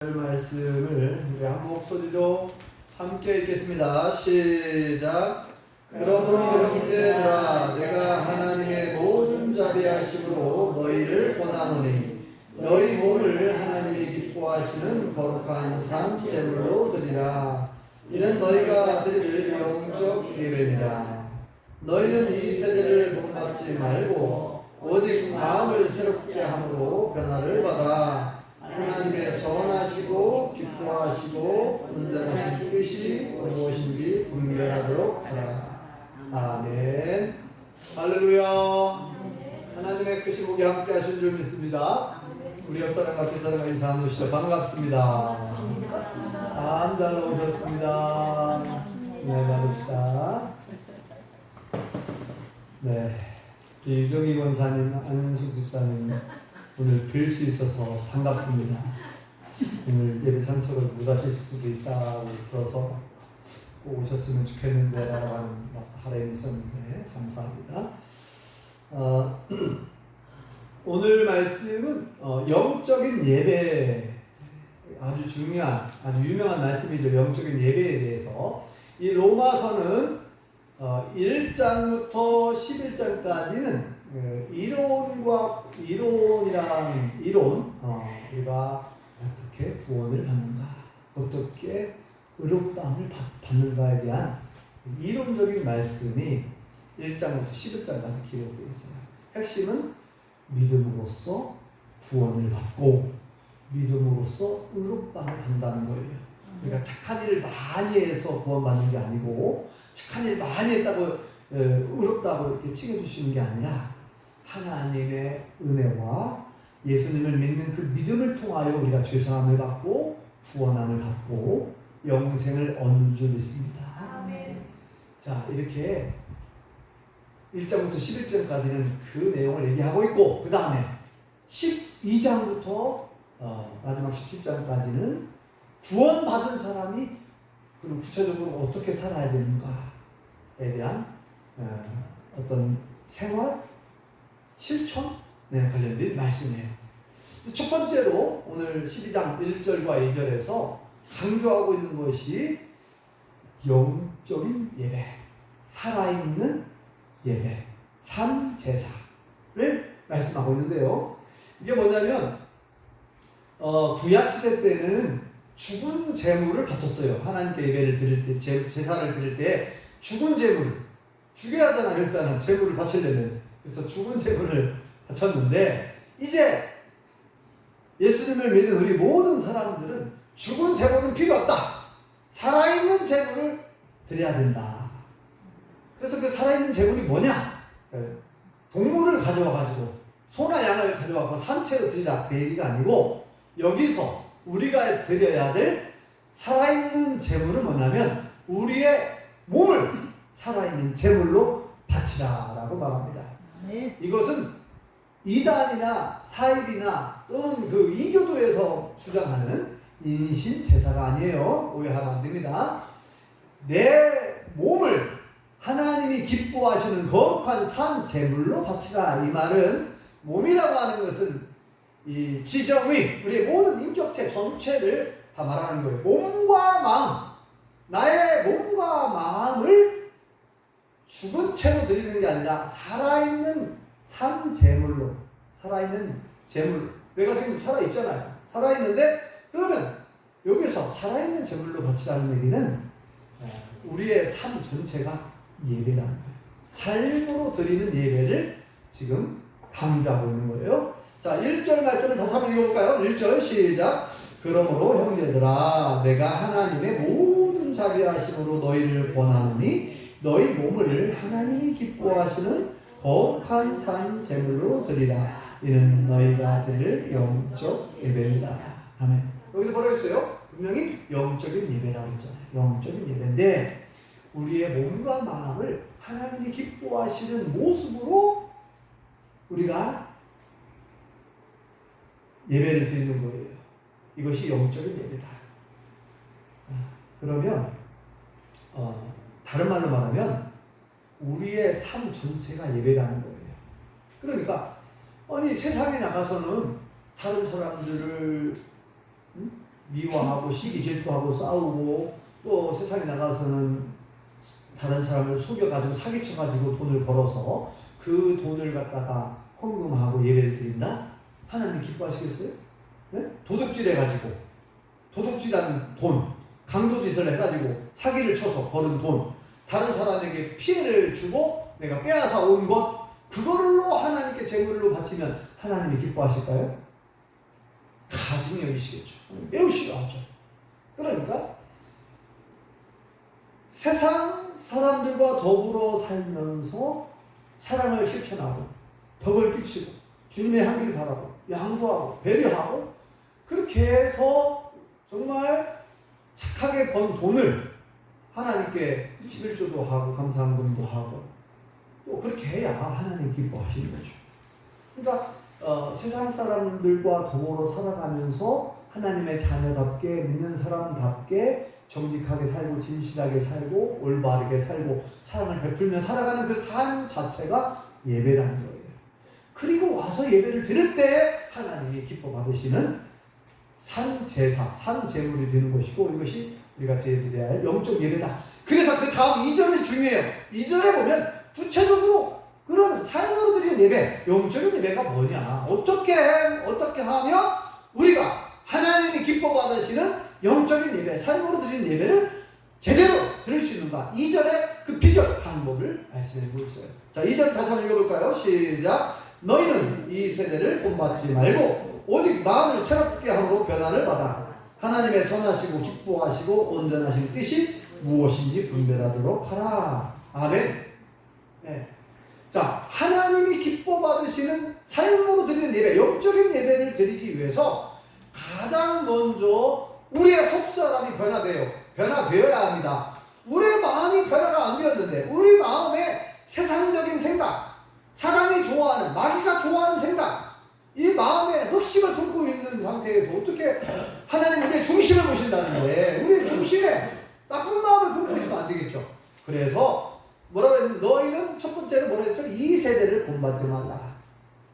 말씀을 우리 한 목소리로 함께 읽겠습니다. 시작. 그러므로 형제들아, 내가 하나님의 모든 자비하심으로 너희를 권하노니 너희 몸을 하나님이 기뻐하시는 거룩한 산 제물로 드리라. 이는 너희가 드릴 영적 예배니라. 너희는 이 세대를 본받지 말고 오직 마음을 새롭게 함으로 변화를 받아 하나님의 선하시고 기뻐하시고 온전하신 뜻이 무엇인지 분별하도록 하라. 아멘. 할렐루야. 하나님의 크신 복이 함께 하신 줄 믿습니다. 우리 옆사람과 뒷사람과 인사 나누시죠. 반갑습니다. 잘 오셨습니다. 네, 나눕시다. 네, 유정희 권사님, 안현숙 집사님 오늘 뵐 수 있어서 반갑습니다. 오늘 예배 참석을 못하실 수도 있다고 들어서 꼭 오셨으면 좋겠는데 라고 하는 바람이 있었는데 감사합니다. 오늘 말씀은 영적인 예배, 아주 중요한, 아주 유명한 말씀이죠. 영적인 예배에 대해서. 이 로마서는 1장부터 11장까지는 이론이란 이론, 우리가 어떻게 구원을 받는가, 어떻게 의롭다함을 받는가에 대한 이론적인 말씀이 1장부터 11장까지 기록되어 있어요. 핵심은 믿음으로써 구원을 받고 믿음으로써 의롭다함을 받는다는 거예요. 그러니까 착한 일을 많이 해서 구원받는 게 아니고 착한 일 많이 했다고 의롭다고 이렇게 칭해주시는 게 아니라 하나님의 은혜와 예수님을 믿는 그 믿음을 통하여 우리가 죄사함을 받고 구원함을 받고 영생을 얻는 줄 믿습니다. 아멘. 자, 이렇게 1장부터 11장까지는 그 내용을 얘기하고 있고 그 다음에 12장부터 마지막 17장까지는 구원받은 사람이 그럼 구체적으로 어떻게 살아야 되는가에 대한 어떤 생활, 실천에 관련된 말씀이에요. 첫 번째로 오늘 12장 1절과 2절에서 강조하고 있는 것이 영적인 예배, 살아있는 예배, 산 제사를 말씀하고 있는데요. 이게 뭐냐면 구약시대 때는 죽은 제물을 바쳤어요. 하나님께 예배를 드릴 때, 제사를 드릴 때 죽은 제물, 죽여야 하잖아요. 일단은 제물을 바치려면. 그래서 죽은 제물을 바쳤는데 이제 예수님을 믿는 우리 모든 사람들은 죽은 제물은 필요 없다. 살아있는 제물을 드려야 된다. 그래서 그 살아있는 제물이 뭐냐? 동물을 가져와가지고 소나 양을 가져와서 산채로 드리라 그 얘기가 아니고 여기서 우리가 드려야 될 살아있는 제물은 뭐냐면 우리의 몸을 살아있는 제물로 바치라라고 말합니다. 네. 이것은 이단이나 사입이나 또는 그 이교도에서 주장하는 인신 제사가 아니에요. 오해하면 안 됩니다. 내 몸을 하나님이 기뻐하시는 거룩한 산 제물로 바치라. 이 말은 몸이라고 하는 것은 이 지정의 우리의 모든 인격체 전체를 다 말하는 거예요. 몸과 마음, 나의 몸과 마음을 죽은 채로 드리는 게 아니라 살아있는 산 제물로, 살아있는 제물. 내가 지금 살아있잖아요. 살아있는데 그러면 여기서 살아있는 제물로 바치라는 얘기는 우리의 삶 전체가 예배라는 거예요. 삶으로 드리는 예배를 지금 강조하고 있는 거예요. 자, 1절 말씀을 다시 한번 읽어볼까요? 1절 시작. 그러므로 형제들아, 내가 하나님의 모든 자비하심으로 너희를 권하노니 너희 몸을 하나님이 기뻐하시는 거룩한 산 제물로 드리라. 이는 너희가 드릴 영적 예배이다. 아멘. 여기서 뭐라고 했어요? 분명히 영적인 예배라고 했잖아요. 영적인 예배인데 우리의 몸과 마음을 하나님이 기뻐하시는 모습으로 우리가 예배를 드리는 거예요. 이것이 영적인 예배다. 그러면 다른 말로 말하면 우리의 삶 전체가 예배라는 거예요. 그러니까 아니 세상에 나가서는 다른 사람들을 미워하고 시기 질투하고 싸우고 또 세상에 나가서는 다른 사람을 속여가지고 사기쳐가지고 돈을 벌어서 그 돈을 갖다가 헌금하고 예배를 드린다? 하나님 기뻐하시겠어요? 네? 도둑질해가지고 도둑질한 돈, 강도짓을 해가지고 사기를 쳐서 버는 돈, 다른 사람에게 피해를 주고 내가 빼앗아 온 것, 그걸로 하나님께 제물로 바치면 하나님이 기뻐하실까요? 가증히 여기시겠죠. 매우 싫어하죠. 그러니까 세상 사람들과 더불어 살면서 사랑을 실천하고 덕을 끼치고 주님의 향기를 바라고 양보하고 배려하고 그렇게 해서 정말 착하게 번 돈을 하나님께 11조도 하고 감사함금도 하고 또 그렇게 해야 하나님 기뻐하시는 거죠. 그러니까 세상 사람들과 더불어 살아가면서 하나님의 자녀답게 믿는 사람답게 정직하게 살고 진실하게 살고 올바르게 살고 사랑을 베풀며 살아가는 그 삶 자체가 예배라는 거예요. 그리고 와서 예배를 드릴 때 하나님이 기뻐 받으시는 산제사, 산제물이 되는 것이고 이것이 우리가 드려야 할 영적 예배다. 그래서 그 다음 2절이 중요해요. 2절에 보면 구체적으로 그런 삶으로 드리는 예배, 영적인 예배가 뭐냐? 어떻게 하면 우리가 하나님이 기뻐 받으시는 영적인 예배, 삶으로 드리는 예배를 제대로 드릴 수 있는가? 2절에 그 비결, 방법을 말씀해주고 있어요. 자, 2절 다시 한번 읽어볼까요? 시작. 너희는 이 세대를 본받지 말고 오직 마음을 새롭게 함으로 변화를 받아 하나님의 선하시고 기뻐하시고 온전하신 뜻이 무엇인지 분별하도록 하라. 아멘. 네. 자, 하나님이 기뻐 받으시는 삶으로 드리는 예배, 영적인 예배를 드리기 위해서 가장 먼저 우리의 속사람이 변화되어야 합니다. 우리의 마음이 변화가 안 되었는데 우리 마음에 세상적인 생각, 사람이 좋아하는, 마귀가 좋아하는 생각, 이 마음에 흑심을 품고 있는 상태에서 어떻게 하나님 우리의 중심을 보신다는 거예요. 우리의 중심에 나쁜 마음을 품고 있으면 안 되겠죠. 그래서 뭐라고 했는데 너희는 첫 번째로 뭐라고 했어요? 이 세대를 본받지 말라.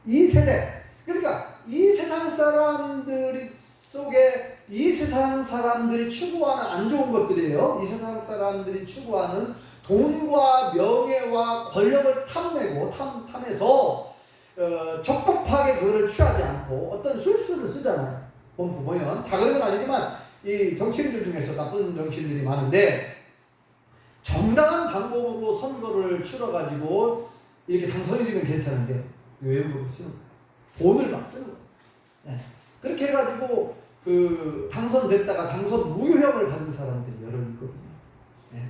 이 세대. 그러니까 이 세상 사람들이 속에 이 세상 사람들이 추구하는 안 좋은 것들이에요. 이 세상 사람들이 추구하는 돈과 명예와 권력을 탐내서 적법하게 그거를 취하지 않고 어떤 술수를 쓰잖아요. 보면 다 그런 건 아니지만 이 정치인들 중에서 나쁜 정치인들이 많은데 정당한 방법으로 선거를 치러가지고 이렇게 당선이 되면 괜찮은데 외국으로 쓰는 거예요. 돈을 막 쓰는 거예요. 네. 그렇게 해가지고 그 당선됐다가 당선 무효형을 받은 사람들이 여러 있거든요. 네.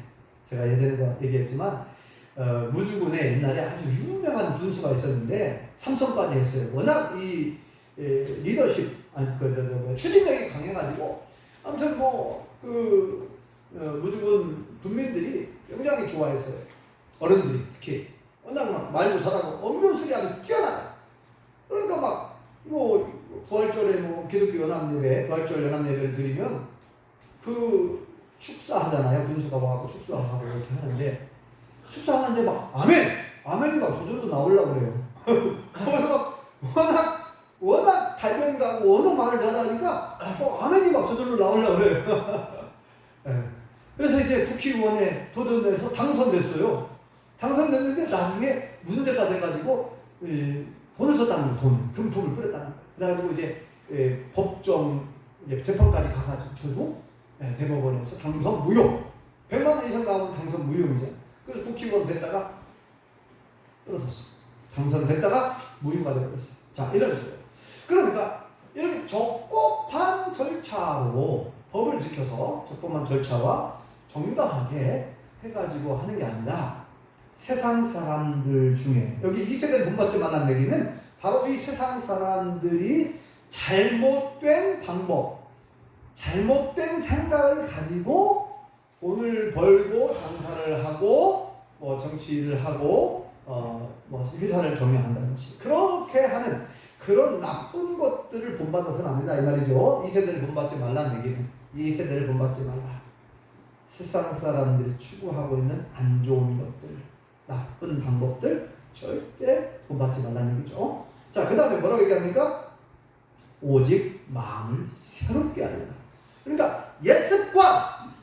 제가 예전에도 얘기했지만 무주군에 옛날에 아주 유명한 군수가 있었는데 삼선까지 했어요. 워낙 이 리더십 추진력이 강해가지고 아무튼 무주군 군민들이 굉장히 좋아했어요. 어른들이 특히 워낙 막 말도 잘하고 언변술이 아주 뛰어나요. 그러니까 부활절에 기독교 연합예배, 부활절 연합예배를 드리면 그 축사하잖아요. 군수가 와서 축사하고 이렇게 하는데 축사하는데 막 아멘이 막 저절로 나오려고 그래요. 워낙 달변가고 워낙 말을 잘하니까 아멘이 막 저절로 나오려고 그래요. 네. 그래서 이제 국회의원에 도전해서 당선됐어요. 당선됐는데 나중에 문제가 돼가지고 돈을 썼다는 거예요. 금품을 끌었다는 거예요. 그래가지고 이제 법정 재판까지 가가지고 결국 대법원에서 당선 무효. 100만 원 이상 나오면 당선 무효이죠. 그래서 국회의원 됐다가 떨어졌어요. 당선됐다가 무효가 되어버렸어요. 자, 이런 식으로. 그러니까 이렇게 적법한 절차로 법을 지켜서 적법한 절차와 정당하게 해가지고 하는 게 아니라 세상 사람들 중에 여기 이 세대를 본받지 말라는 얘기는 바로 이 세상 사람들이 잘못된 방법, 잘못된 생각을 가지고 돈을 벌고 장사를 하고 정치를 하고 회사를 경영한다든지 그렇게 하는 그런 나쁜 것들을 본받아서는 안 된다 이 말이죠. 이 세대를 본받지 말라는 얘기는 이 세대를 본받지 말라. 세상 사람들이 추구하고 있는 안 좋은 것들, 나쁜 방법들 절대 본받지 말라는 얘기죠. 자, 그 다음에 뭐라고 얘기합니까? 오직 마음을 새롭게 하리라.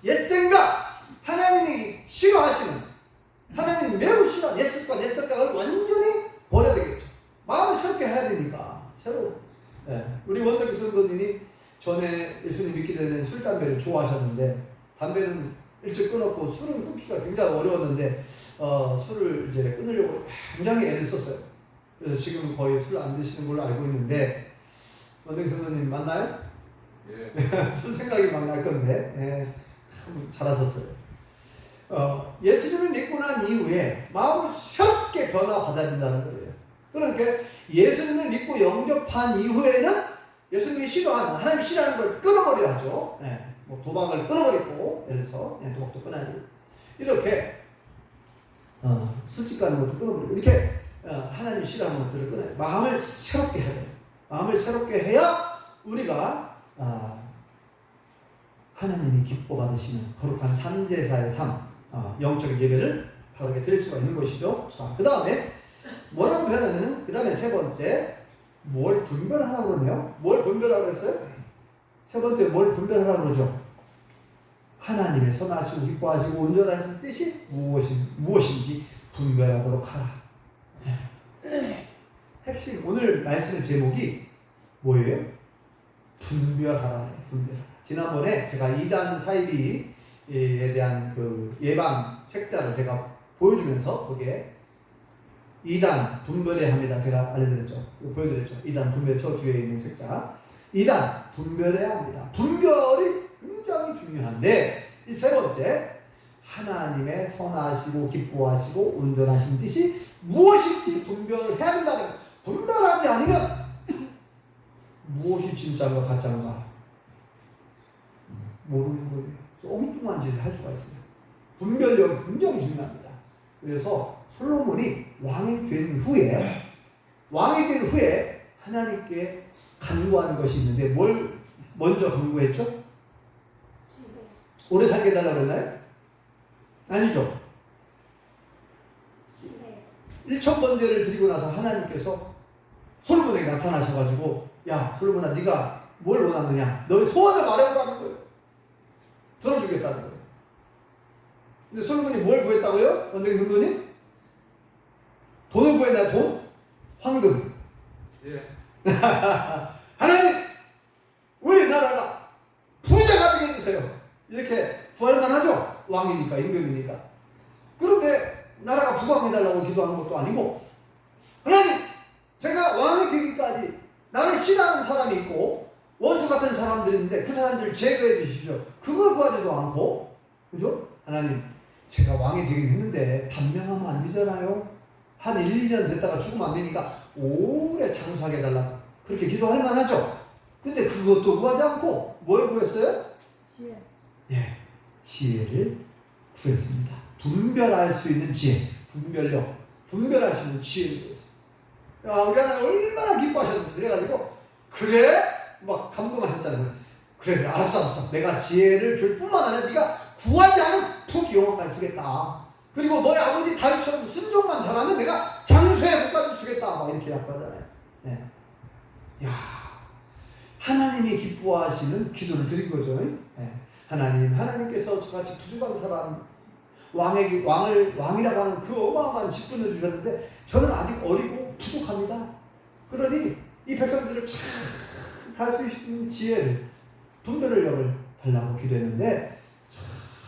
옛생각, 하나님이 싫어하시는, 하나님이 매우 싫어하는 옛 생각을 완전히 버려야 되겠죠. 마음을 새롭게 해야 되니까. 새로. 네. 우리 원덕기 선생님이 전에 예수님 믿기 전에 술, 담배를 좋아하셨는데, 담배는 일찍 끊었고 술은 끊기가 굉장히 어려웠는데, 술을 이제 끊으려고 굉장히 애를 썼어요. 그래서 지금 거의 술 안 드시는 걸로 알고 있는데, 원덕기 선생님 맞나요? 예. 술 생각이 막 날 건데, 예, 참 잘하셨어요. 예수님을 믿고 난 이후에 마음을 새롭게 변화받아야 된다는 거예요. 그러니까 예수님을 믿고 영접한 이후에는 예수님이 싫어하는, 하나님이 싫어하는 걸 끊어버려야죠. 예, 뭐 도박을 끊어버리고, 예를 들어서 도박도 끊어야지. 이렇게 술집 가는 것도 끊어버리고, 이렇게 하나님이 싫어하는 것들을 끊어야, 마음을 새롭게 해야 돼요. 마음을 새롭게 해야 우리가 하나님이 기뻐 받으시는 거룩한 산제사의 삶, 영적인 예배를 바르게 드릴 수가 있는 것이죠. 자, 그 다음에 뭐라고 표현하냐면, 그 다음에 세 번째, 뭘 분별하라고 그러네요. 뭘 분별하라고 했어요? 세 번째, 뭘 분별하라고 그러죠? 하나님의 선하시고 기뻐하시고 온전하신 뜻이 무엇인지 분별하도록 하라. 핵심, 오늘 말씀의 제목이 뭐예요? 분별하라. 분별하라. 지난번에 제가 이단 사이비에 대한 그 예방 책자를 제가 보여주면서 거기에 이단 분별해야 합니다. 제가 알려드렸죠. 보여드렸죠. 이단 분별 저 뒤에 있는 책자. 이단 분별해야 합니다. 분별이 굉장히 중요한데, 이 세 번째, 하나님의 선하시고 기뻐하시고 온전하신 뜻이 무엇인지 분별해야 된다는 거예요. 분별하지 않으면 무엇이 진짜인가 가짜인가 모르는 거예요. 엉뚱한 짓을 할 수가 있어요. 분별력이 굉장히 중요합니다. 그래서 솔로몬이 왕이 된 후에 하나님께 간구하는 것이 있는데, 뭘 먼저 간구했죠? 오래 살게 해달라고 그랬나요? 아니죠. 1,000번제를 드리고 나서 하나님께서 솔로몬에게 나타나셔가지고, 야 솔로몬아, 네가 뭘 원하느냐, 너의 소원을 말해보라는 거예요. 들어주겠다는 거예요. 근데 솔로몬이 뭘 구했다고요? 원장님 성도님? 돈을 구했나요? 돈? 황금. 예. 하나님, 우리나라가 부자가 되게 해주세요. 이렇게 구할만 하죠? 왕이니까, 임금이니까. 그런데 나라가 부강해달라고 기도하는 것도 아니고, 하나님, 제가 왕이 되기까지 나를 싫어하는 사람이 있고 원수 같은 사람들이 있는데 그 사람들을 제거해 주십시오. 그걸 구하지도 않고, 그죠? 하나님, 제가 왕이 되긴 했는데 단명하면 안 되잖아요. 한 1, 2년 됐다가 죽으면 안 되니까 오래 장수하게 해달라고 그렇게 기도할 만하죠. 근데 그것도 구하지 않고 뭘 구했어요? 지혜. 예, 지혜를 구했습니다. 분별할 수 있는 지혜, 분별력, 분별할 수 있는 지혜를 구했어요. 야, 우리 하나님 얼마나 기뻐하셨는지. 그래가지고 그래? 막 감동하셨잖아요. 그래, 알았어. 내가 지혜를 줄 뿐만 아니라 네가 구하지 않은 푹 영혼까지 주겠다. 그리고 너희 아버지 다윗처럼 순종만 잘하면 내가 장수의 복까지 주겠다. 막 이렇게 약속하잖아요. 네. 야, 하나님이 기뻐하시는 기도를 드린 거죠. 네. 하나님께서 저같이 부족한 사람, 왕이라고 하는 그 어마어마한 직분을 주셨는데 저는 아직 어리고 부족합니다. 그러니 이 백성들을 참 할 수 있는 지혜를, 분별력을 달라고 기도했는데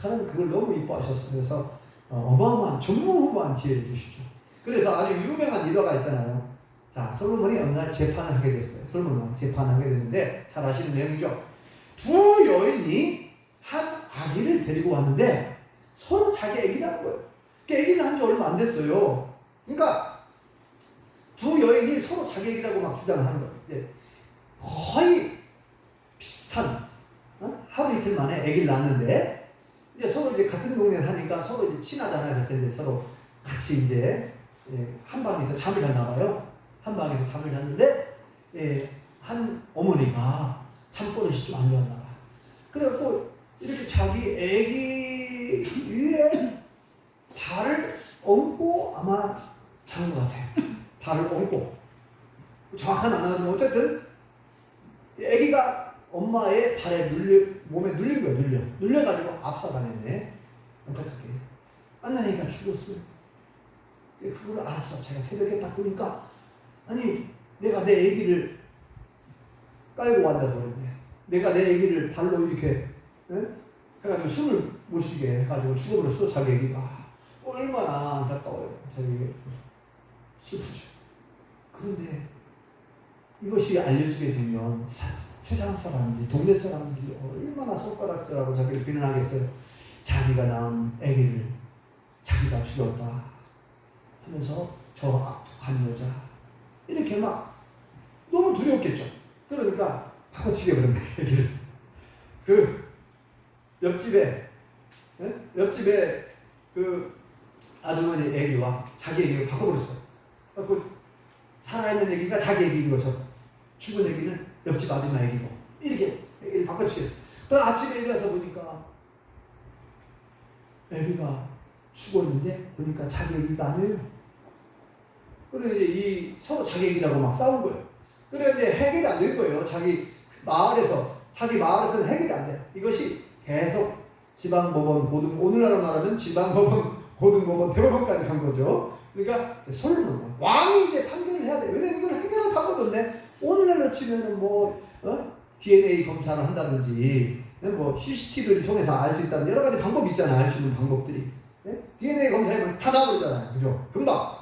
하나님 그걸 너무 이뻐하셨어요. 그래서 어마어마한 전무후무한 지혜를 주시죠. 그래서 아주 유명한 일화가 있잖아요. 자, 솔로몬이 어느 날 재판을 하게 됐어요. 솔로몬 재판을 하게 됐는데 잘 아시는 내용이죠. 두 여인이 한 아기를 데리고 왔는데 서로 자기 아기라는 거예요. 그러니까 아기를 한 지 얼마 안 됐어요. 그러니까 두 여인이 서로 자기 아기라고 막 주장을 하는 거예요. 거의 비슷한, 하루 이틀 만에 아기를 낳았는데 이제 서로 이제 같은 동네를 하니까 서로 이제 친하잖아요. 그래서 이제 서로 같이 이제 한 방에서 잠을 잤나 봐요. 한 방에서 잠을 잤는데 한 어머니가 잠버릇이 좀 안 좋았나 봐. 그래갖고 이렇게 자기 아기 위에 발을 얹고 아마 잔 것 같아요. 발을 얹고. 정확한 안 나오지만 어쨌든 아기가 엄마의 발에 몸에 눌린 거야. 눌려가지고 압사당했네. 안타깝게. 만난 애기가 죽었어요. 그걸 알았어. 제가 새벽에 딱 보니까 아니 내가 내 애기를 깔고 앉아서 그랬네. 내가 내 애기를 발로 이렇게 해가지고 숨을 못 쉬게 해가지고 죽어버렸어. 자기 애기가. 얼마나 안타까워요. 자기 슬프죠. 그런데 이것이 알려지게 되면 세상 사람들이, 동네 사람들이 얼마나 손가락질하고 자기를 비난하겠어요. 자기가 낳은 아기를 자기가 죽였다 하면서 저 악독한 여자 이렇게 막 너무 두렵겠죠. 그러니까 바꿔치게 버렸네. 아기를. 그 옆집에 그 아주머니 아기와 자기 아기를 바꿔버렸어요. 그 살아있는 아기가 자기 아기인 거죠. 죽은 아기는 옆집 아줌마 아기고 이렇게 아기를 바꿔치겠어요. 그럼 아침에 일어나서 보니까 아기가 죽었는데 보니까 자기 아기가 아니에요. 그래 이제 이 서로 자기 아기라고 막 싸운 거예요. 그래 이제 해결이 안 된 거예요. 자기 마을에서는 해결이 안 돼. 이것이 계속 지방법원, 오늘날로 말하면 지방법원, 고등법원, 대법원까지 간 거죠. 그러니까 솔로몬 왕이 이제 판결을 해야 돼. 왜냐면 이걸 해결할 방법이 없네. 오늘날로 치면은 DNA 검사를 한다든지 뭐 CCTV를 통해서 알 수 있다는 여러 가지 방법이 있잖아요. 알 수 있는 방법들이. DNA 검사하면 다 나오잖아요. 그죠? 금방.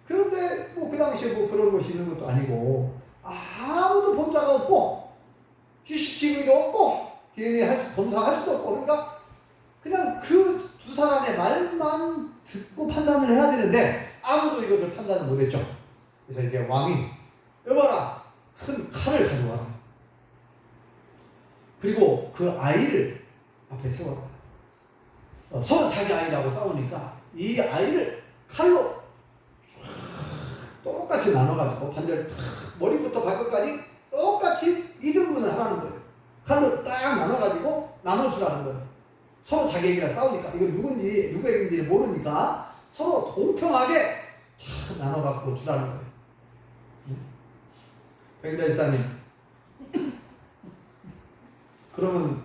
그런데 그 당시에 그런 것이 있는 것도 아니고 아무도 본 자가 없고 CCTV도 없고 DNA 검사할 수도 없고 그러니까 그냥 그 두 사람의 말만 듣고 판단을 해야 되는데 아무도 이것을 판단을 못했죠. 그래서 이제 왕이 여봐라 큰 칼을 가져와라. 그리고 그 아이를 앞에 세워라. 서로 자기 아이라고 싸우니까 이 아이를 칼로 똑같이 나눠가지고 반절 머리부터 발끝까지 똑같이 2등분을 하라는 거예요. 칼로 딱 나눠가지고 나눠주라는 거예요. 서로 자기 얘기랑 싸우니까 이거 누구 얘기인지 모르니까 서로 공평하게 다 나눠갖고 주라는 거예요. 백달사님 그러면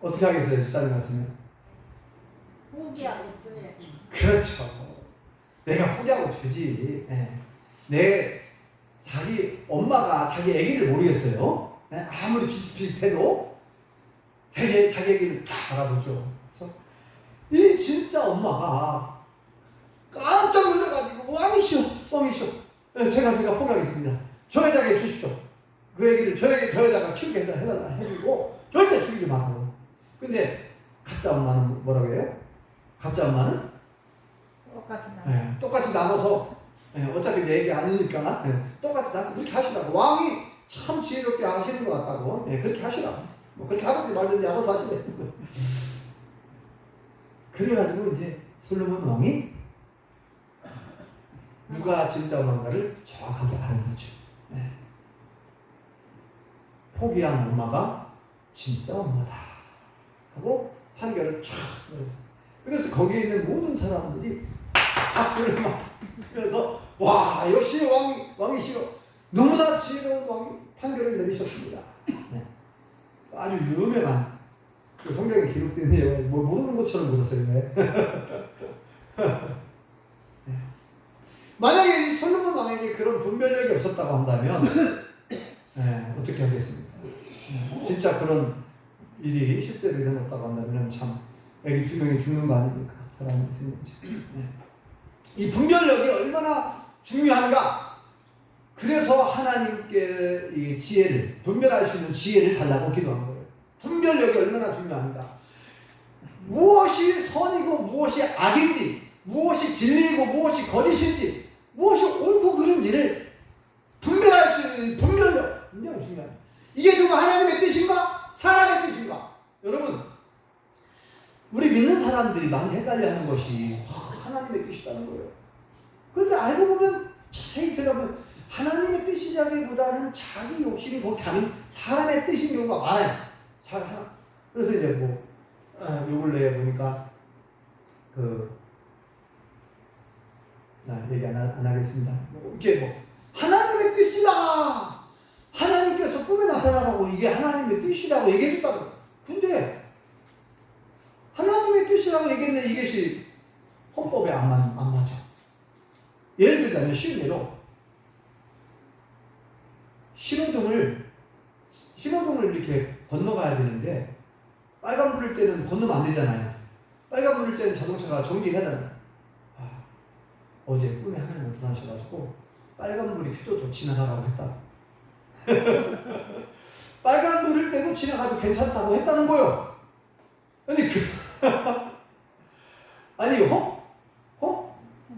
어떻게 하겠어요? 집사님 같으면? 포기하고 줘야지. 그렇죠. 내가 포기하고 주지. 자기 엄마가 자기 아기를 모르겠어요. 아무리 비슷비슷해도 자기 아기를 다 알아보죠. 그래서 이 진짜 엄마가 깜짝 놀라가지고 왕이시오. 제가 포기하겠습니다. 저 여자에게 주십시오. 그 아기를 저 여자가 키우게 해달라 해주고 절대 죽이지 마고. 근데 가짜 엄마는 뭐라고 해요? 가짜 엄마는 똑같이 나눠서 어차피 내 얘기 아니니까 똑같이 나눠서 그렇게 하시라고. 왕이 참 지혜롭게 하시는 것 같다고 그렇게 하시라고. 그렇게 하든지 말든지 알아서 하시래. 그래가지고 이제 솔로몬 왕이 누가 진짜 엄마인가를 정확하게 아는 거죠. 포기한 엄마가 진짜 엄마다 하고 판결을 쫙 내렸어요. 그래서 거기에 있는 모든 사람들이 박수를 막 그래서 와 역시 왕이시여 너무나 지혜로운 왕이 판결을 내리셨습니다. 아주 유명한 그 성경에 기록된 내용 모르는 것처럼 들었어요. 만약에 이 솔로몬 왕에게 그런 분별력이 없었다고 한다면 어떻게 하겠습니까? 진짜 그런 일이 실제로 일어났다고 한다면 참 애기 2명이 죽는 거 아닙니까? 사람이 생명체. 이 분별력이 얼마나 중요한가? 그래서 하나님께 이 지혜를, 분별할 수 있는 지혜를 달라고 기도한 거예요. 분별력이 얼마나 중요한가? 무엇이 선이고 무엇이 악인지, 무엇이 진리이고 무엇이 거짓인지, 무엇이 옳고 그른지를 분별할 수 있는 분별력, 굉장히 중요해요. 이게 정말 하나님의 뜻인가? 사람의 뜻인가? 여러분, 우리 믿는 사람들이 많이 헷갈려하는 것이 하나님의 뜻이라는 거예요. 그런데 알고 보면 자세히 들어보면 하나님의 뜻이라기보다는 자기 욕심이 거기 가면 사람의 뜻인 경우가 많아요. 그래서 이제 요 근래에 보니까 얘기 안 하겠습니다. 이게 하나님의 뜻이다. 하나님께서 꿈에 나타나라고 이게 하나님의 뜻이라고 얘기해줬다고. 근데 하나님의 뜻이라고 얘기했는데 이것이 헌법에 안 맞아. 예를 들자면 쉬운 예로 신호등을 이렇게 건너가야 되는데 빨간 불일 때는 건너면 안 되잖아요. 빨간 불일 때는 자동차가 정지해야 되잖아요. 어제 꿈에 하나님 나타나셔가지고 빨간 불이 켜져도 지나가라고 했다. 빨간 불일 때도 지나가도 괜찮다고 했다는 거예요. 아니 아니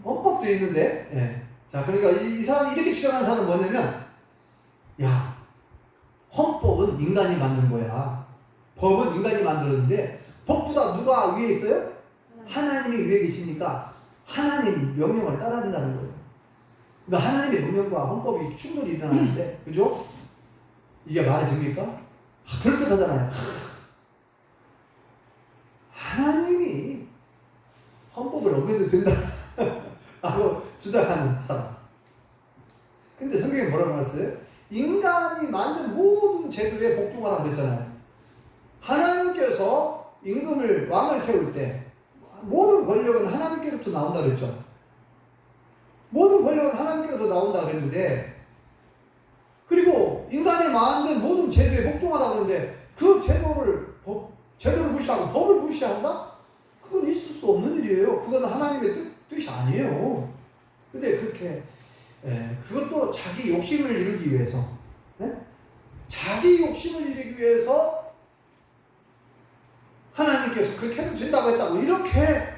헌법도 있는데, 예. 자, 그러니까 이 사람이 이렇게 주장하는 사람은 뭐냐면, 야, 헌법은 인간이 만든 거야. 법은 인간이 만들었는데, 법보다 누가 위에 있어요? 하나님이 위에 계시니까, 하나님 명령을 따라야 된다는 거예요. 그러니까 하나님의 명령과 헌법이 충돌이 일어나는데, 그죠? 이게 말이 됩니까? 그럴듯하잖아요. 하나님이 헌법을 어겨도 된다. 라고 주장하는 사람. 근데 성경에 뭐라고 말했어요? 인간이 만든 모든 제도에 복종하라고 그랬잖아요. 하나님께서 왕을 세울 때 모든 권력은 하나님께로부터 나온다 그랬죠. 모든 권력은 하나님께로부터 나온다 그랬는데, 그리고 인간이 만든 모든 제도에 복종하라고 했는데 그 제도를 무시하고 법을 무시한다? 그건 있을 수 없는 일이에요. 그건 하나님의 뜻이 아니에요. 근데 그렇게 그것도 자기 욕심을 이루기 위해서, 자기 욕심을 이루기 위해서 하나님께서 그렇게 해도 된다고 했다고 이렇게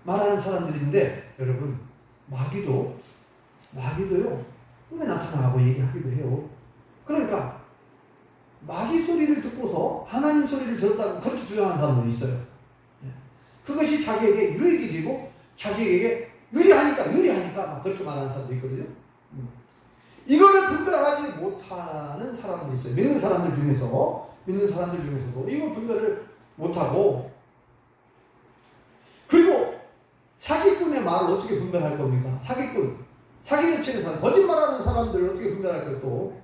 말하는 사람들인데, 여러분, 마귀도요 꿈에 나타나라고 얘기하기도 해요. 그러니까 마귀 소리를 듣고서 하나님 소리를 들었다고 그렇게 주장하는 사람들이 있어요. 그것이 자기에게 유익이 되고 자기에게 유리하니까 막 그렇게 말하는 사람도 있거든요. 이거를 분별하지 못하는 사람들이 있어요. 믿는 사람들 중에서도 이거 분별을 못하고, 그리고 사기꾼의 말을 어떻게 분별할 겁니까? 사기를 치는 사람, 거짓말하는 사람들을 어떻게 분별할까요? 또.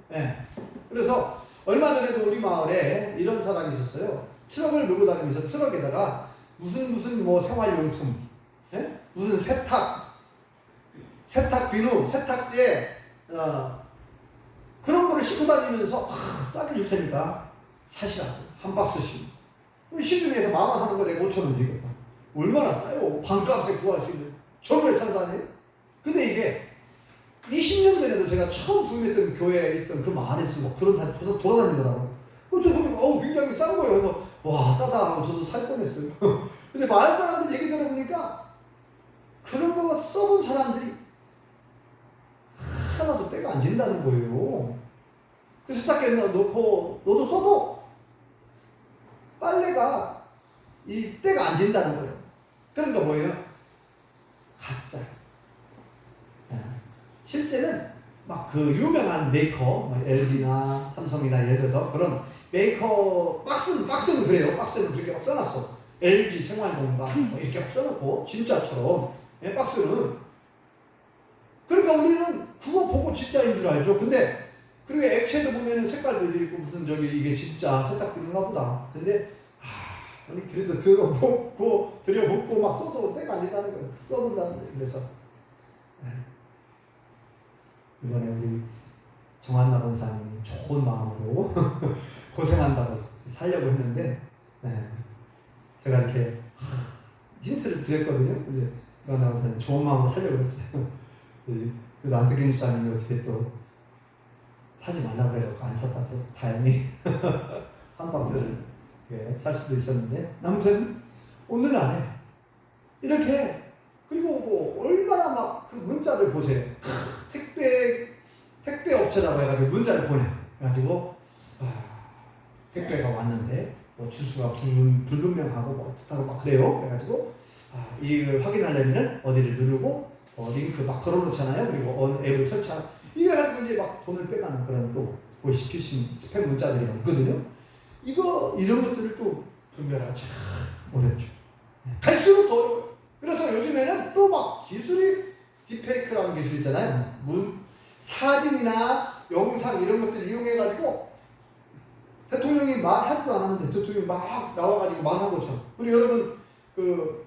그래서 얼마 전에도 우리 마을에 이런 사람이 있었어요. 트럭을 몰고 다니면서 트럭에다가 무슨 뭐 생활용품, 무슨 세탁 비누, 세탁제, 그런 거를 싣고 다니면서 싸게 줄 테니까 사시라고 한 박스씩. 시중에서 10,000원 하는 거 내가 5,000원 주겠다. 얼마나 싸요? 반값에 구할 수 있는 정말 찬사네요. 근데 이게 20년 전에도 제가 처음 부임했던 교회에 있던 그 마을에서 뭐 그런 사람이 돌아다니더라고요. 그래서 저도 보면 굉장히 싼 거예요. 그래서 와, 싸다 하고 저도 살 뻔했어요. 근데 마을 사람들 얘기 들어보니까 그런 거 써본 사람들이 하나도 때가 안 진다는 거예요. 그 세탁기에 넣고 너도 써도 빨래가 이 때가 안 진다는 거예요. 그러니까 뭐예요? 가짜. 실제는 막 그 유명한 메이커, LG나 삼성이나 예를 들어서 그런 메이커 박스는 그래요. 박스는 그렇게 막 써놨어. LG 생활공간 뭐 이렇게 막 써놓고 진짜처럼 박스는. 그러니까 우리는 그거 보고 진짜인 줄 알죠. 근데 그리고 액체도 보면은 색깔도 있고 무슨 이게 진짜 세탁기인가 보다. 근데 우리 그래도 들여먹고 막 써도 때가 안 된다는 거예요. 써본다는데. 그래서 이번에 우리 정한나 권사님 좋은 마음으로 고생한다고 살려고 했는데, 제가 이렇게 힌트를 드렸거든요. 근데 정한나 권사님 좋은 마음으로 살려고 했어요. 그래도 안태경 집사님이 어떻게 또 사지 말라고 그래갖고 안 샀다. 다행히 한 박스를 살 수도 있었는데, 아무튼 오늘 안에 이렇게, 그리고 뭐 얼마나 막 그 문자를 보세요. 택배 업체라고 해가지고 문자를 보내. 그래가지고 택배가 왔는데 뭐 주소가 불분명하고 뭐 어떻다고 막 그래요. 그래가지고 이걸 확인하려면은 어디를 누르고 링크 막 걸어놓잖아요. 그리고 앱을 설치하고 이거 가지고 이제 막 돈을 빼가는 그런 또 보이스피싱 스팸 문자들이 있거든요. 이런 것들을 또 분별하기 참 어렵죠. 갈수록 더 어려워요. 그래서 요즘에는 또 막 기술이 딥페이크라는 기술 있잖아요. 사진이나 영상 이런 것들을 이용해가지고 대통령이 말하지도 않았는데 대통령이 막 나와가지고 말한 것처럼. 우리 여러분 그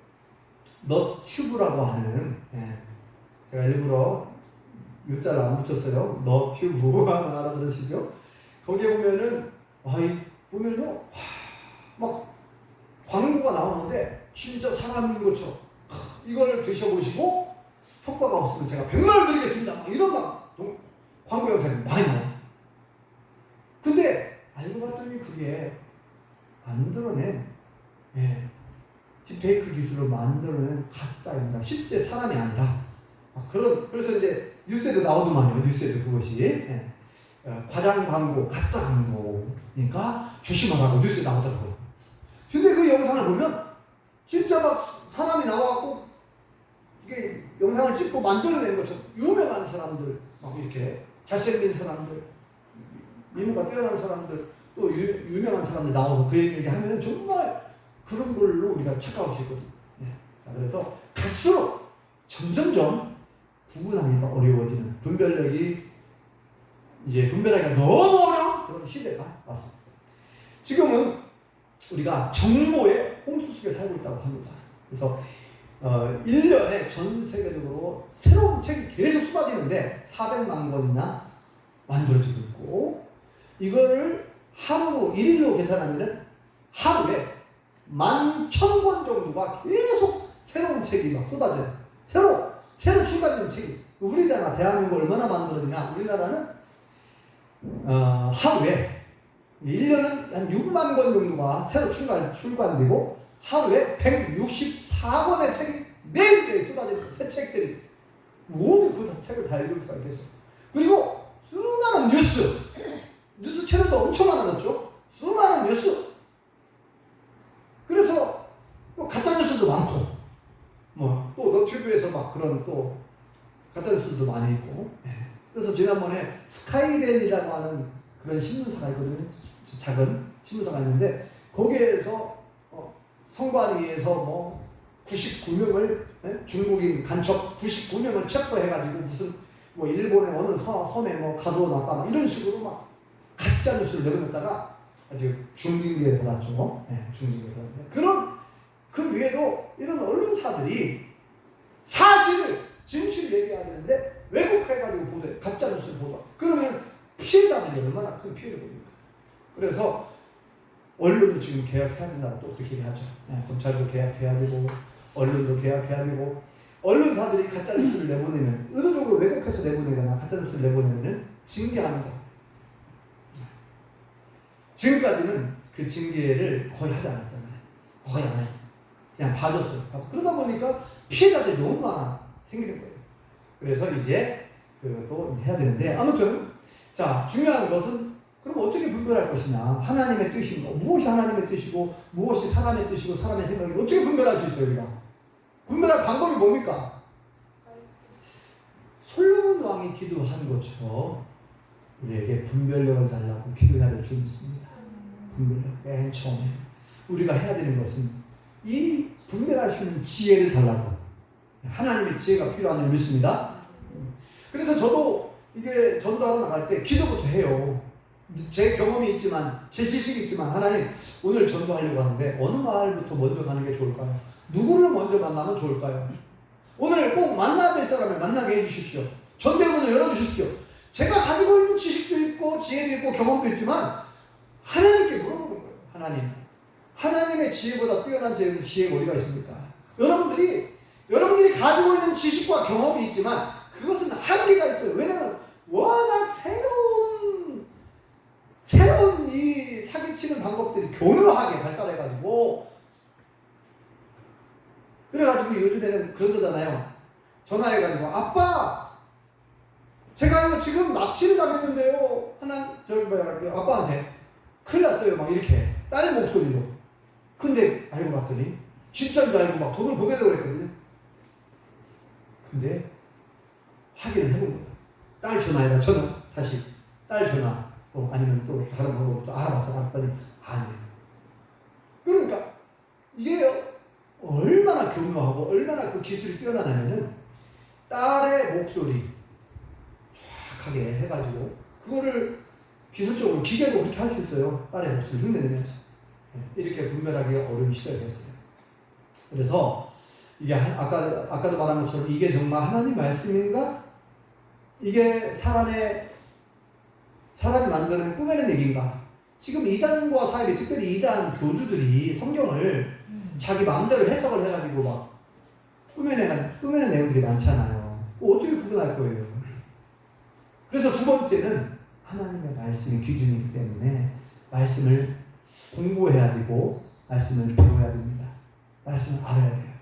너튜브라고 하는, 제가 일부러 U자를 안 붙였어요. 너튜브 하면 알아들으시죠? 거기에 보면은 보면요 막 광고가 나오는데 진짜 사람인 것처럼 이걸 드셔보시고 효과가 없으면 제가 100만원 드리겠습니다. 막 이런 광고 영상이 많이 나와요. 근데 알고 봤더니 그게 만들어낸 딥페이크 기술로 만들어낸 가짜 영상, 실제 사람이 아니라 그래서 이제 뉴스에도 나오더만요. 뉴스에도 그것이 과장 광고, 가짜 광고니까 조심하라고 뉴스에 나오더라고요. 근데 그 영상을 보면 진짜 막 사람이 나와갖고 이게 영상을 찍고 만들어낸 것처럼 유명한 사람들, 막 이렇게 잘생긴 사람들, 미모가 뛰어난 사람들, 또 유명한 사람들 나와서 그 얘기 하면 정말 그런 걸로 우리가 착각할 수 있거든요. 자, 그래서 갈수록 점점점 구분하기가 어려워지는, 분별하기가 너무 어려운 그런 시대가 왔습니다. 지금은 우리가 정보의 홍수 속에 살고 있다고 합니다. 그래서 1년에 전 세계적으로 새로운 책이 계속 쏟아지는데 400만 권이나 만들어지고 있고, 이거를 하루 1일로 계산하면 하루에 11,000권 정도가 계속 새로운 책이 막 쏟아져요. 새로 출간된 책이. 우리나라 대한민국 얼마나 만들어지냐. 우리나라는 하루에 1년은 한 6만 권 정도가 새로 출간되고 하루에 164권의 책이 매일 쏟아지는 새 책들이. 어디 그 책을 다 읽을 수가 있겠어. 그리고 수많은 뉴스 채널도 엄청 많아졌죠. 수많은 뉴스. 그래서 또 가짜뉴스도 많고, 또 너튜브에서 막 그런 또 가짜뉴스도 많이 있고. 그래서 지난번에 스카이데일이라고 하는 그런 신문사가 있거든요. 작은 신문사가 있는데 거기에서 선관위에서 99명을 중국인 간첩 99명을 체포해가지고 무슨 일본의 어느 섬에 가둬놨다 막 이런 식으로 막 가짜 뉴스를 내보냈다가 아주 중징계에 들어왔죠. 중징계에 들어왔는데 그 외에도 이런 언론사들이 사실을 진실을 얘기해야 되는데 왜곡해가지고 보도해, 가짜 뉴스를 보도. 그러면 피해자들이 얼마나 큰 피해를 봅니까? 그래서 언론도 지금 개혁해야 된다고 또 그렇게 얘기하죠. 검찰도 개혁해야 되고 언론도 개혁해야 되고, 언론사들이 가짜 뉴스를 내보내면, 의도적으로 왜곡해서 내보내거나 가짜 뉴스를 내보내면 징계하는 거. 지금까지는 그 징계를 거의 하지 않았잖아요. 거의 안 해요. 그냥 봐줬어요. 그러다 보니까 피해자들이 너무 많아 생기는 거예요. 그래서 이제 그것도 해야 되는데, 아무튼 자, 중요한 것은 그럼 어떻게 분별할 것이냐. 하나님의 뜻인가, 무엇이 하나님의 뜻이고 무엇이 사람의 뜻이고 사람의 생각이 어떻게 분별할 수 있어요? 우리가 분별할 방법이 뭡니까? 솔로몬 왕이 기도한 것처럼 우리에게 분별력을 달라고 기도해야 될 줄 믿습니다. 분별력. 맨 처음에 우리가 해야 되는 것은 이 분별할 수 있는 지혜를 달라고, 하나님의 지혜가 필요한 줄 믿습니다. 그래서 저도 이게 전도하러 나갈 때 기도부터 해요. 제 경험이 있지만, 제 지식이 있지만, 하나님 오늘 전도하려고 하는데 어느 마을부터 먼저 가는 게 좋을까요? 누구를 먼저 만나면 좋을까요? 오늘 꼭 만나야 될 사람을 만나게 해주십시오. 전대문을 열어주십시오. 제가 가지고 있는 지식도 있고 지혜도 있고 경험도 있지만 하나님께 물어보는 거예요. 하나님의 지혜보다 뛰어난 지혜가 어디가 있습니까? 여러분들이 가지고 있는 지식과 경험이 있지만 그것은 한계가 있어요. 왜냐하면 워낙 새로운 이 사기치는 방법들이 교묘하게 발달해가지고, 그래가지고 요즘에는 그러잖아요. 전화해가지고 아빠, 제가 이거 지금 납치를 당했는데요. 아빠한테 큰일 났어요. 막 이렇게 딸 목소리로. 근데 알고 봤더니 진짜인 줄 알고 막 돈을 보내려고 했거든요. 근데 확인을 해본 거예요. 딸 전화해라. 다시 딸 전화. 아니면 또 다른 방법도 알아봤더니 아니에요. 그러니까 이게 얼마나 교묘하고 얼마나 그 기술이 뛰어나냐면은 딸의 목소리 정확하게 해가지고 그거를 기술적으로 기계도 그렇게 할 수 있어요. 딸의 몫을 흉내내면서. 이렇게 분별하기 어려운 시대가 됐어요. 그래서 이게 아까도 말한 것처럼 이게 정말 하나님 말씀인가? 이게 사람이 만드는 꾸며낸 얘기인가? 지금 이단과 사이비, 특별히 이단 교주들이 성경을 자기 마음대로 해석을 해가지고 막 꾸며낸 내용들이 많잖아요. 어떻게 구분할 거예요? 그래서 두 번째는 하나님의 말씀이 기준이기 때문에 말씀을 공부해야 되고 말씀을 배워야 됩니다. 말씀을 알아야 돼요.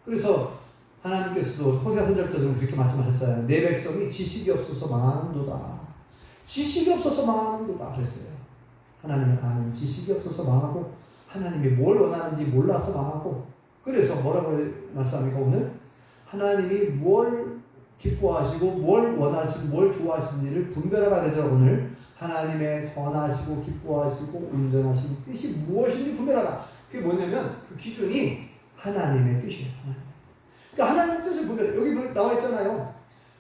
그래서 하나님께서도 호세아 선지자 때도 그렇게 말씀하셨어요. 내 백성이 지식이 없어서 망하는도다. 지식이 없어서 망하는도다 그랬어요. 하나님을 아는 지식이 없어서 망하고 하나님이 뭘 원하는지 몰라서 망하고. 그래서 뭐라고 말씀합니까 오늘? 하나님이 뭘 기뻐하시고 뭘 원하시고 뭘 좋아하시는지를 분별하라 그래서 오늘 하나님의 선하시고 기뻐하시고 온전하신 뜻이 무엇인지 분별하라. 그게 뭐냐면 그 기준이 하나님의 뜻이에요. 그러니까 하나님의 뜻을 분별해. 여기 나와 있잖아요.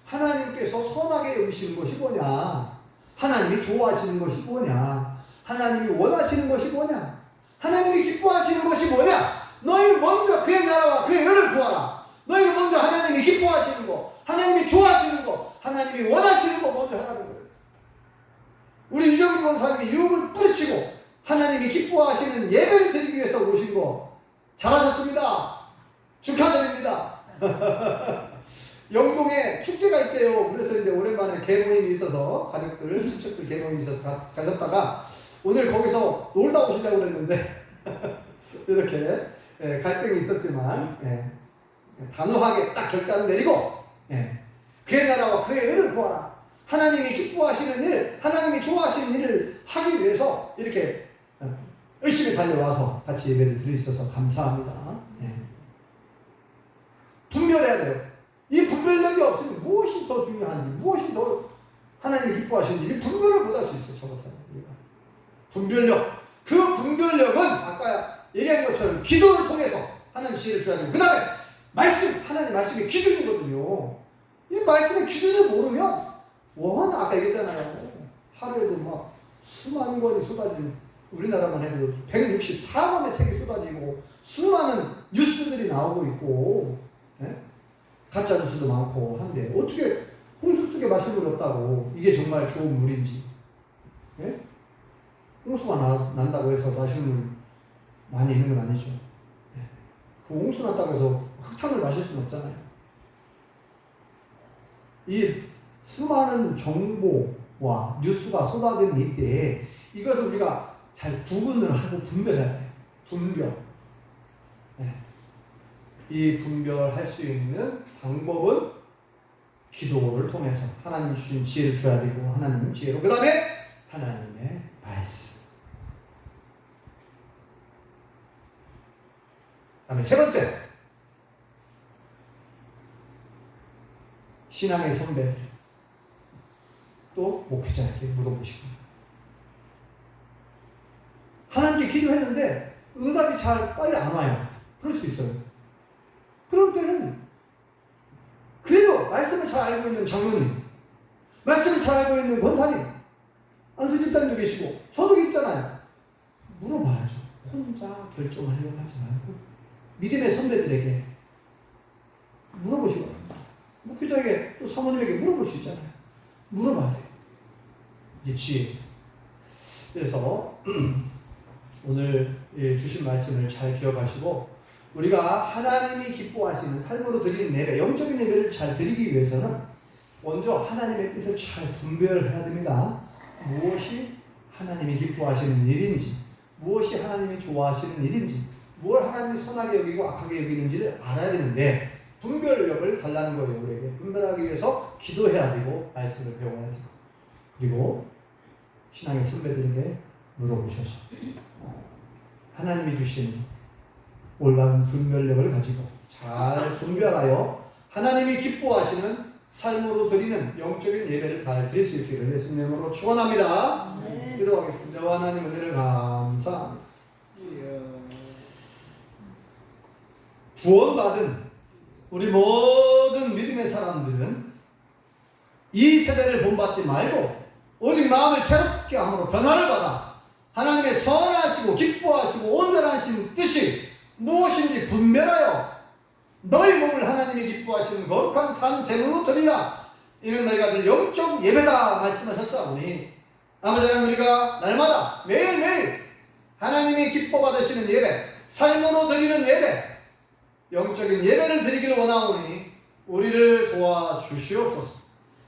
하나님께서 선하게 여기시는 것이 뭐냐? 하나님이 좋아하시는 것이 뭐냐? 하나님이 원하시는 것이 뭐냐? 하나님이 기뻐하시는 것이 뭐냐? 너희는 먼저 그의 나라와 그의 의를 구하라. 너희는 먼저 하나님이 기뻐하시는 거, 하나님이 좋아하시는 거, 하나님이 원하시는 거 먼저 하라는 거예요. 우리 유정기 권사님이 유혹을 뿌리치고 하나님이 기뻐하시는 예배를 드리기 위해서 오신 거 잘하셨습니다. 축하드립니다. 영동에 축제가 있대요. 그래서 이제 오랜만에 개모임이 있어서 가족들, 친척들 개모임이 있어서 가셨다가 오늘 거기서 놀다 오시려고 그랬는데 이렇게 갈등이 있었지만 단호하게 딱 결단을 내리고 그의 나라와 그의 의를 구하라. 하나님이 기뻐하시는 일, 하나님이 좋아하시는 일을 하기 위해서 이렇게 열심히 달려와서 같이 예배를 드릴 수 있어서 감사합니다. 분별해야 돼요. 이 분별력이 없으면 무엇이 더 중요한지, 무엇이 더 하나님이 기뻐하시는지 분별을 못할 수 있어요. 저것은 분별력. 그 분별력은 아까 얘기한 것처럼 기도를 통해서 하나님 지혜를 줘야 되고, 그 다음에 말씀, 하나님 말씀이 기준이거든요. 이 말씀의 기준을 모르면 아까 얘기했잖아요. 하루에도 막 수만 권이 쏟아지는, 우리나라만 해도 164권의 책이 쏟아지고 수많은 뉴스들이 나오고 있고 가짜 뉴스도 많고 한데 어떻게 홍수 속에 마실물이 없다고 이게 정말 좋은 물인지, 홍수가 난다고 해서 마실물 많이 있는 건 아니죠. 그 홍수 났다고 해서 흙탕을 마실 수는 없잖아요. 이 수많은 정보와 뉴스가 쏟아지는 이때에 이것을 우리가 잘 구분을 하고 분별해야 돼요. 분별. 이 분별할 수 있는 방법은 기도를 통해서 하나님 주신 지혜를 줘야 되고, 하나님 지혜로, 그 다음에 하나님의 말씀. 그 다음에 세 번째, 신앙의 선배들 또 목회자에게 물어보시고, 하나님께 기도했는데 응답이 잘 빨리 안 와요. 그럴 수 있어요. 그럴 때는 그래도 말씀을 잘 알고 있는 장로님, 말씀을 잘 알고 있는 권사님, 안수 집사님도 계시고 저도 있잖아요. 물어봐야죠. 혼자 결정하려고 하지 말고 믿음의 선배들에게 물어보시고, 목회자에게 또 사모님에게 물어볼 수 있잖아요. 물어봐야 돼요. 이게 지혜. 그래서 오늘 주신 말씀을 잘 기억하시고, 우리가 하나님이 기뻐하시는 삶으로 드리는 예배, 영적인 예배를 잘 드리기 위해서는 먼저 하나님의 뜻을 잘 분별해야 됩니다. 무엇이 하나님이 기뻐하시는 일인지, 무엇이 하나님이 좋아하시는 일인지, 뭘 하나님이 선하게 여기고 악하게 여기는지를 알아야 되는데, 분별력을 달라는 거예요. 우리에게 분별하기 위해서 기도해야 되고 말씀을 배워야 되고, 그리고 신앙의 선배들에게 물어보셔서 하나님이 주신 올바른 분별력을 가지고 잘 분별하여 하나님이 기뻐하시는 삶으로 드리는 영적인 예배를 잘 드릴 수 있기를 예수님의 이름으로 축원합니다. 기도하겠습니다. 하나님 은혜를 감사합니다. 구원받은 우리 모든 믿음의 사람들은 이 세대를 본받지 말고 오직 마음을 새롭게 함으로 변화를 받아 하나님의 선하시고 기뻐하시고 온전하신 뜻이 무엇인지 분별하여 너희 몸을 하나님이 기뻐하시는 거룩한 산 제물로 드리라. 이는 너희가 들 영적 예배다 말씀하셨사오니 아버지 하나님, 우리가 날마다 매일매일 하나님이 기뻐 받으시는 예배, 삶으로 드리는 예배, 영적인 예배를 드리기를 원하오니 우리를 도와주시옵소서.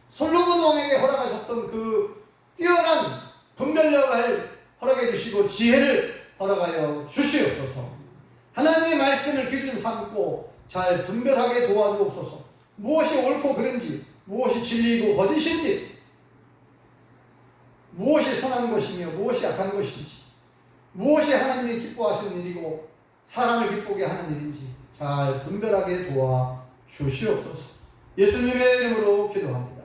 솔로몬 왕에게 허락하셨던 그 뛰어난 분별력을 허락해 주시고 지혜를 허락하여 주시옵소서. 하나님의 말씀을 기준 삼고 잘 분별하게 도와주옵소서. 무엇이 옳고 그른지, 무엇이 진리이고 거짓인지, 무엇이 선한 것이며 무엇이 악한 것인지, 무엇이 하나님이 기뻐하시는 일이고 사람을 기쁘게 하는 일인지 잘 분별하게 도와주시옵소서. 예수님의 이름으로 기도합니다.